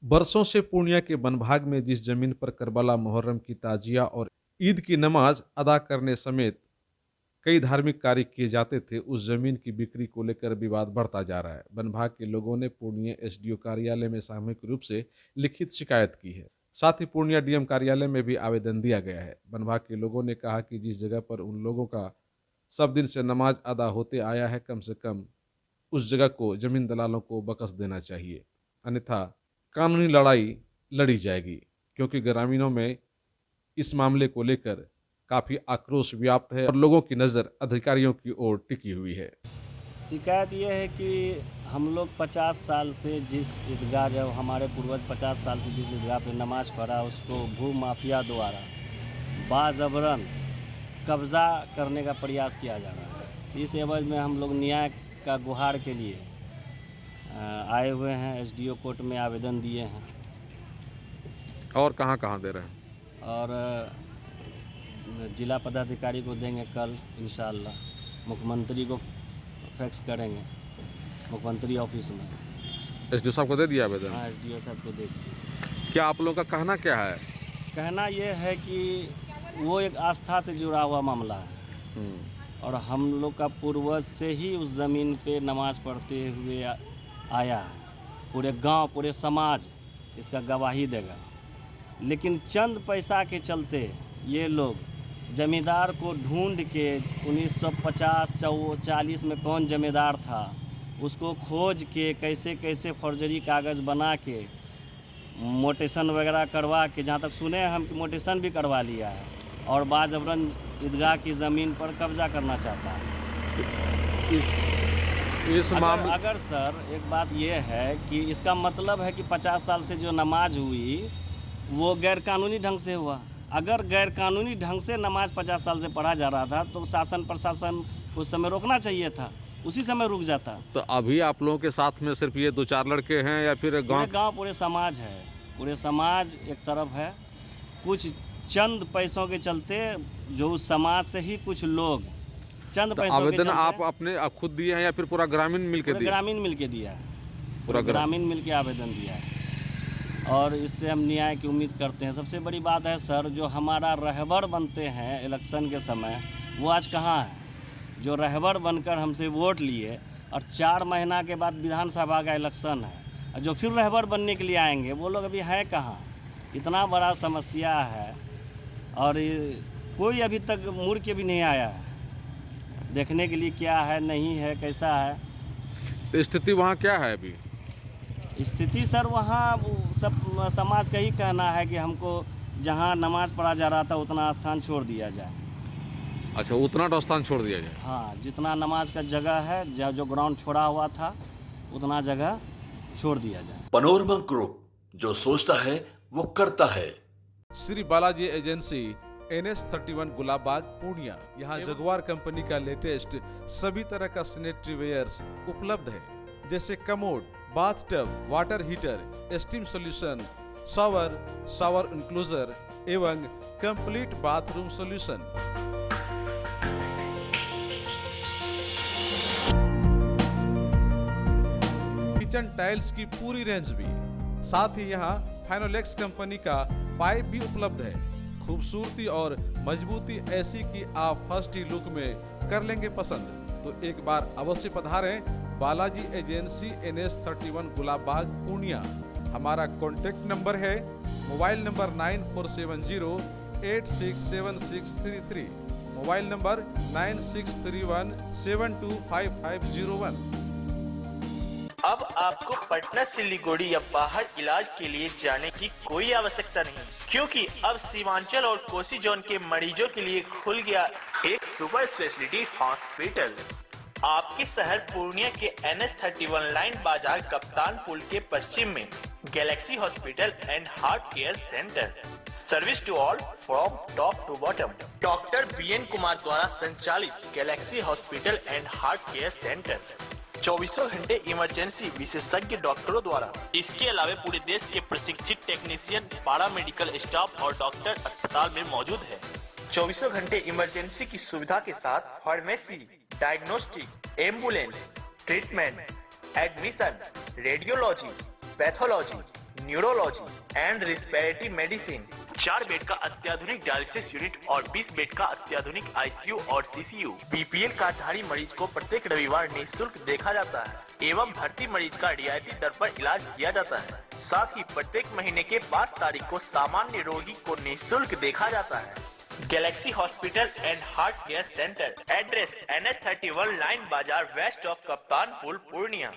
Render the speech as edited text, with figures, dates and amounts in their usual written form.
बरसों से पूर्णिया के बनभाग में जिस जमीन पर करबला मुहर्रम की ताजिया और ईद की नमाज अदा करने समेत कई धार्मिक कार्य किए जाते थे, उस जमीन की बिक्री को लेकर विवाद बढ़ता जा रहा है। बनभाग के लोगों ने पूर्णिया एसडीओ कार्यालय में सामूहिक रूप से लिखित शिकायत की है। साथ ही पूर्णिया डीएम कार्यालय में भी आवेदन दिया गया है। बनभाग के लोगों ने कहा कि जिस जगह पर उन लोगों का सब दिन से नमाज अदा होते आया है, कम से कम उस जगह को जमीन दलालों को बख्श देना चाहिए, अन्यथा कानूनी लड़ाई लड़ी जाएगी, क्योंकि ग्रामीणों में इस मामले को लेकर काफी आक्रोश व्याप्त है और लोगों की नजर अधिकारियों की ओर टिकी हुई है। शिकायत ये है कि हम लोग 50 साल से जिस ईदगाह, जब हमारे पूर्वज 50 साल से जिस ईदगाह पे नमाज पढ़ा, उसको भू माफिया द्वारा बाजबरन कब्ज़ा करने का प्रयास किया जा रहा है। इस एवज में हम लोग न्याय का गुहार के लिए आए हुए हैं। एसडीओ कोर्ट में आवेदन दिए हैं। और कहाँ कहाँ दे रहे हैं? और जिला पदाधिकारी को देंगे कल इंशाअल्लाह। मुख्यमंत्री को फैक्स करेंगे मुख्यमंत्री ऑफिस में। एसडीओ साहब को दे दिया आवेदन? हाँ, एसडीओ साहब को दे दिया। क्या आप लोगों का कहना क्या है? कहना ये है कि वो एक आस्था से जुड़ा हुआ मामला है और हम लोग का पूर्वज से ही उस ज़मीन पे नमाज पढ़ते हुए आया है। पूरे गांव, पूरे समाज इसका गवाही देगा। लेकिन चंद पैसा के चलते ये लोग जमींदार को ढूंढ के 1950-40 में कौन जमींदार था उसको खोज के कैसे कैसे फर्जरी कागज़ बना के मोटेशन वगैरह करवा के, जहाँ तक सुने हम कि मोटेशन भी करवा लिया है और बाजबरन ईदगाह की ज़मीन पर कब्जा करना चाहता है। इस मामले अगर सर एक बात ये है कि इसका मतलब है कि 50 साल से जो नमाज हुई वो गैरकानूनी ढंग से हुआ। अगर गैरकानूनी ढंग से नमाज 50 साल से पढ़ा जा रहा था तो शासन प्रशासन उस समय रोकना चाहिए था, उसी समय रुक जाता। तो अभी आप लोगों के साथ में सिर्फ ये 2-4 लड़के हैं या फिर गांव पूरे समाज है? पूरे समाज एक तरफ है। कुछ चंद पैसों के चलते जो उस समाज से ही कुछ लोग चंद पैसों आवेदन आप अपने खुद दिए हैं या फिर पूरा ग्रामीण मिलके दिया? ग्रामीण मिलके दिया है। पूरा ग्रामीण मिलके आवेदन दिया है और इससे हम न्याय की उम्मीद करते हैं। सबसे बड़ी बात है सर, जो हमारा रहबर बनते हैं इलेक्शन के समय, वो आज कहाँ है? जो रहबर बनकर हमसे वोट लिए और 4 महीना के बाद विधानसभा का इलेक्शन है और जो फिर रहबर बनने के लिए आएंगे, वो लोग अभी हैं कहाँ? इतना बड़ा समस्या है और कोई अभी तक मुड़ के भी नहीं आया है देखने के लिए क्या है, नहीं है, कैसा है। तो स्थिति वहाँ क्या है अभी? स्थिति सर वहाँ सब समाज का ही कहना है कि हमको जहाँ नमाज पढ़ा जा रहा था उतना स्थान छोड़ दिया जाए। अच्छा, उतना तो स्थान छोड़ दिया जाए? हाँ, जितना नमाज का जगह है, जो ग्राउंड छोड़ा हुआ था उतना जगह छोड़ दिया जाए। पनोरमा ग्रुप, जो सोचता है वो करता है। Shri Balaji agency, NS31 Gulabbagh, Purnia. यहाँ जगुआर कंपनी का लेटेस्ट सभी तरह का सैनिटरी वेयर्स उपलब्ध है, जैसे commode, bathtub, water heater, steam solution, shower enclosure एवं complete bathroom solution. Kitchen tiles की पूरी रेंज भी। साथ ही यहाँ फाइनोलेक्स कंपनी का पाइप भी उपलब्ध है। खूबसूरती और मजबूती ऐसी कि आप फर्स्ट ही लुक में कर लेंगे पसंद। तो एक बार अवश्य पधारें बालाजी एजेंसी, NS31 गुलाबबाग, पूर्णिया। हमारा कॉन्टेक्ट नंबर है मोबाइल नंबर 9471086763, मोबाइल नंबर 9631725501। अब आपको पटना, सिलीगुड़ी या बाहर इलाज के लिए जाने की कोई आवश्यकता नहीं, क्योंकि अब सीमांचल और कोसी जोन के मरीजों के लिए खुल गया एक सुपर स्पेशलिटी हॉस्पिटल। आपके शहर पूर्णिया के NS31 लाइन बाजार कप्तान पुल के पश्चिम में galaxy hospital and heart care centre. Service to all from top to bottom. Doctor BN Kumar द्वारा संचालित galaxy hospital and heart care centre 24 घंटे इमरजेंसी विशेषज्ञ डॉक्टरों द्वारा। इसके अलावा पूरे देश के प्रशिक्षित टेक्नीशियन, पारा मेडिकल स्टाफ और डॉक्टर अस्पताल में मौजूद है। 24 घंटे इमरजेंसी की सुविधा के साथ pharmacy, diagnostic, ambulance, treatment, admission, radiology, pathology, neurology and respiratory medicine, 4 bed का अत्याधुनिक डायलिसिस यूनिट और 20 बेड का अत्याधुनिक आईसीयू और सीसीयू। बीपीएल कार्डधारी मरीज को प्रत्येक रविवार निःशुल्क देखा जाता है एवं भर्ती मरीज का रियायती दर पर इलाज किया जाता है। साथ ही प्रत्येक महीने के 5 तारीख को सामान्य रोगी को निःशुल्क देखा जाता है। Galaxy hospital and heart care centre, address NH31 line बाजार वेस्ट ऑफ कप्तान पुल पूर्णिया।